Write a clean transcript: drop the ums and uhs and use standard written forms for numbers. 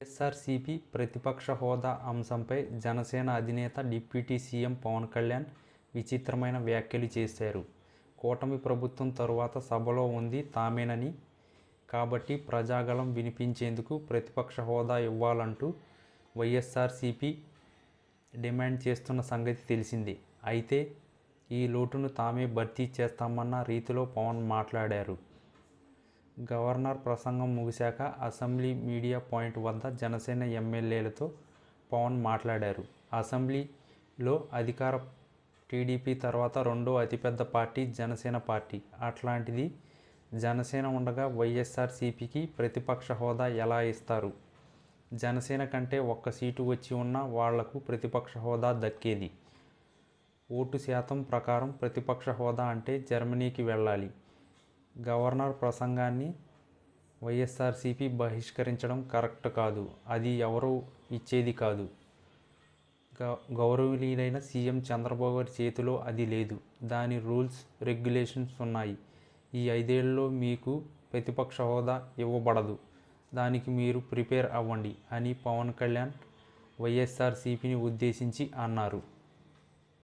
వైఎస్ఆర్సీపీ ప్రతిపక్ష హోదా అంశంపై జనసేన అధినేత డిప్యూటీ సీఎం పవన్ కళ్యాణ్ విచిత్రమైన వ్యాఖ్యలు చేశారు. కూటమి ప్రభుత్వం తరువాత సభలో ఉంది తామేనని, కాబట్టి ప్రజాగళం వినిపించేందుకు ప్రతిపక్ష హోదా ఇవ్వాలంటూ వైఎస్ఆర్సీపీ డిమాండ్ చేస్తున్న సంగతి తెలిసిందే. అయితే ఈ లోటును తామే భర్తీ చేస్తామన్న రీతిలో పవన్ మాట్లాడారు. గవర్నర్ ప్రసంగం ముగిశాక అసెంబ్లీ మీడియా పాయింట్ వద్ద జనసేన ఎమ్మెల్యేలతో పవన్ మాట్లాడారు. అసెంబ్లీలో అధికార టీడీపీ తర్వాత రెండో అతిపెద్ద పార్టీ జనసేన పార్టీ. అట్లాంటిది జనసేన ఉండగా వైఎస్ఆర్సీపీకి ప్రతిపక్ష హోదా ఎలా ఇస్తారు? జనసేన కంటే ఒక్క సీటు వచ్చి ఉన్నా వాళ్లకు ప్రతిపక్ష హోదా దక్కేది. ఓటు శాతం ప్రకారం ప్రతిపక్ష హోదా అంటే జర్మనీకి వెళ్ళాలి. గవర్నర్ ప్రసంగాన్ని వైఎస్ఆర్సీపీ బహిష్కరించడం కరెక్ట్ కాదు. అది ఎవరూ ఇచ్చేది కాదు. గౌరవనీయులైన సీఎం చంద్రబాబు గారి చేతిలో అది లేదు. దాని రూల్స్, రెగ్యులేషన్స్ ఉన్నాయి. ఈ 5 ఏళ్లలో మీకు ప్రతిపక్ష హోదా ఇవ్వబడదు. దానికి మీరు ప్రిపేర్ అవ్వండి అని పవన్ కళ్యాణ్ వైఎస్ఆర్సీపీని ఉద్దేశించి అన్నారు.